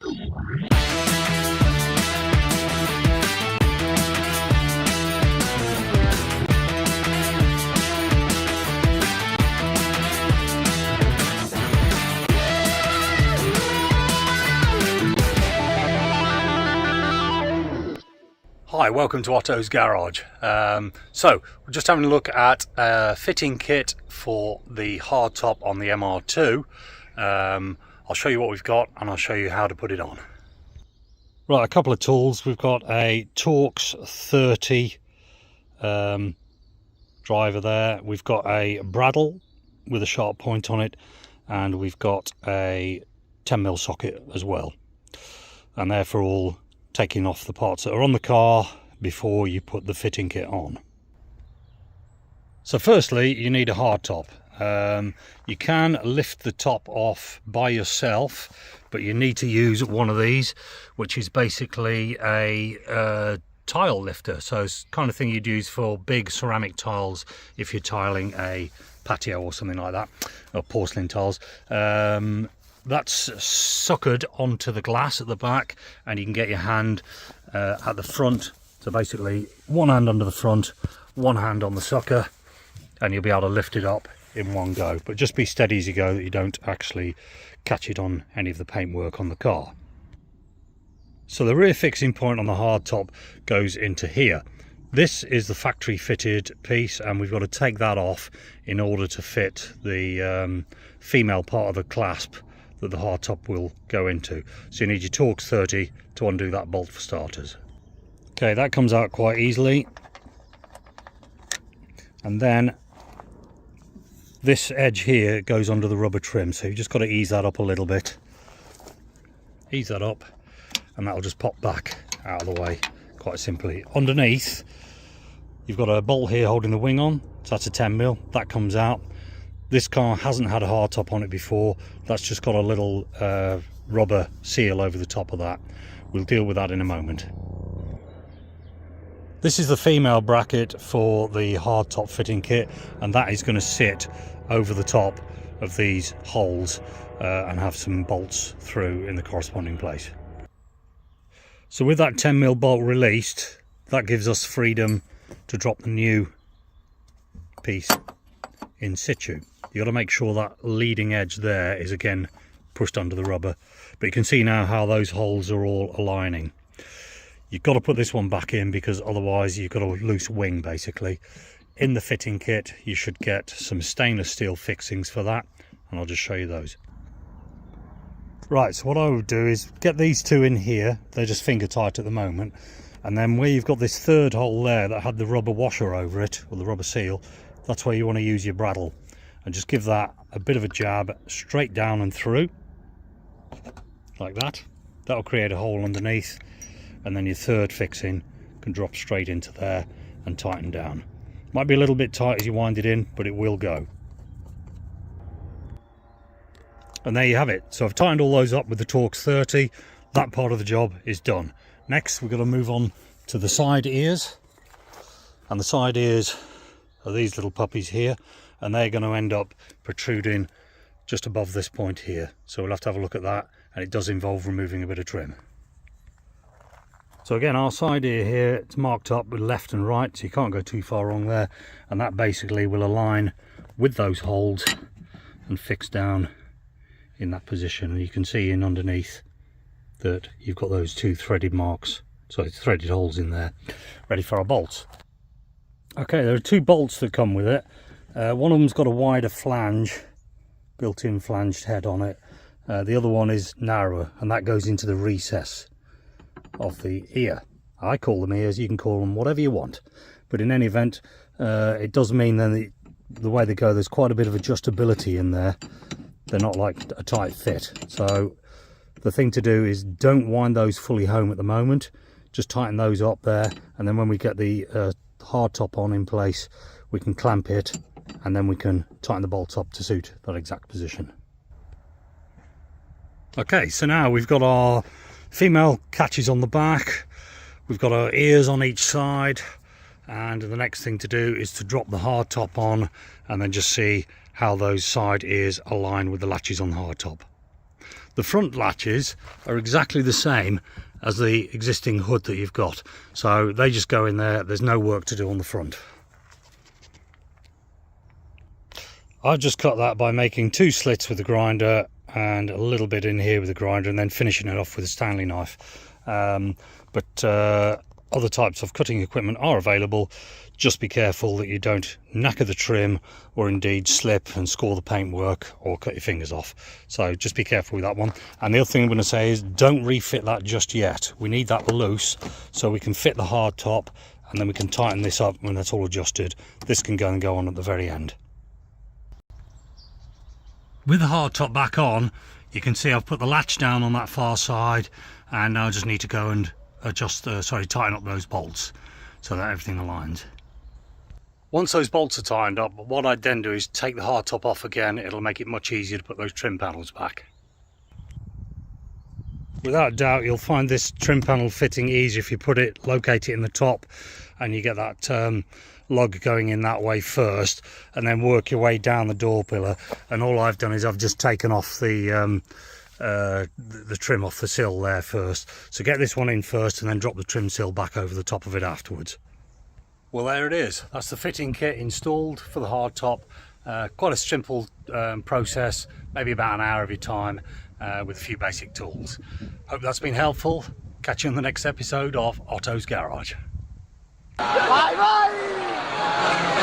Hi, welcome to Otto's Garage. So we're just having a look at a fitting kit for the hardtop on the MR2. I'll show you what we've got and I'll show you how to put it on. Right, a couple of tools. We've got a Torx 30 driver there. We've got a bradawl with a sharp point on it, and we've got a 10mm socket as well. And they're for all taking off the parts that are on the car before you put the fitting kit on. So firstly, you need a hardtop. You can lift the top off by yourself, but you need to use one of these, which is basically a tile lifter. So it's the kind of thing you'd use for big ceramic tiles if you're tiling a patio or something like that, or porcelain tiles. That's suckered onto the glass at the back, and you can get your hand at the front. So basically one hand under the front, one hand on the sucker, and you'll be able to lift it up in one go. But just be steady as you go, that you don't actually catch it on any of the paintwork on the car. So the rear fixing point on the hardtop goes into here. This is the factory fitted piece, and we've got to take that off in order to fit the female part of the clasp that the hardtop will go into. So you need your Torx 30 to undo that bolt for starters. Okay, that comes out quite easily. And then this edge here goes under the rubber trim, so you just got to ease that up a little bit. Ease that up, and that'll just pop back out of the way quite simply. Underneath, you've got a bolt here holding the wing on, so that's a 10mm. That comes out. This car hasn't had a hardtop on it before. That's just got a little rubber seal over the top of that. We'll deal with that in a moment. This is the female bracket for the hardtop fitting kit, and that is going to sit over the top of these holes and have some bolts through in the corresponding place. So with that 10mm bolt released, that gives us freedom to drop the new piece in situ. You got to make sure that leading edge there is again pushed under the rubber, but you can see now how those holes are all aligning. You've got to put this one back in, because otherwise you've got a loose wing basically. In the fitting kit you should get some stainless steel fixings for that, and I'll just show you those. Right, so what I would do is get these two in here. They're just finger tight at the moment, and then where you've got this third hole there that had the rubber washer over it, or the rubber seal, that's where you want to use your bradawl, and just give that a bit of a jab straight down and through like that. That'll create a hole underneath, and then your third fixing can drop straight into there and tighten down. Might be a little bit tight as you wind it in, but it will go. And there you have it. So I've tightened all those up with the Torx 30. That part of the job is done. Next we've got to move on to the side ears, and the side ears are these little puppies here, and they're going to end up protruding just above this point here. So we'll have to have a look at that, and it does involve removing a bit of trim. So again, our side ear here, it's marked up with left and right, so you can't go too far wrong there, and that basically will align with those holes and fix down in that position. And you can see in underneath that you've got those two threaded marks, so it's threaded holes in there, ready for our bolts. Okay, there are two bolts that come with it. One of them's got a wider flange, built-in flanged head on it. The other one is narrower, and that goes into the recess of the ear. I call them ears, you can call them whatever you want. But in any event, it does mean then the way they go, there's quite a bit of adjustability in there. They're not like a tight fit. So the thing to do is don't wind those fully home at the moment. Just tighten those up there, and then when we get the hardtop on in place, we can clamp it, and then we can tighten the bolts up to suit that exact position. Okay, so now we've got our female catches on the back, we've got our ears on each side, and the next thing to do is to drop the hardtop on and then just see how those side ears align with the latches on the hardtop. The front latches are exactly the same as the existing hood that you've got, so they just go in there. There's no work to do on the front. I've just cut that by making 2 slits with the grinder and a little bit in here with the grinder, and then finishing it off with a Stanley knife. But other types of cutting equipment are available. Just be careful that you don't knacker the trim, or indeed slip and score the paintwork or cut your fingers off. So just be careful with that one. And the other thing I'm going to say is don't refit that just yet. We need that loose so we can fit the hard top, and then we can tighten this up when that's all adjusted. This can go on at the very end. With the hard top back on, you can see I've put the latch down on that far side, and now I just need to go and tighten up those bolts so that everything aligns. Once those bolts are tightened up, what I'd then do is take the hard top off again. It'll make it much easier to put those trim panels back. Without doubt, you'll find this trim panel fitting easier if you locate it in the top, and you get that lug going in that way first, and then work your way down the door pillar. And all I've done is I've just taken off the trim off the sill there first. So get this one in first, and then drop the trim sill back over the top of it afterwards. Well, there it is. That's the fitting kit installed for the hardtop. Quite a simple process, maybe about an hour of your time, with a few basic tools. Hope that's been helpful. Catch you on the next episode of Otto's Garage. Bye bye!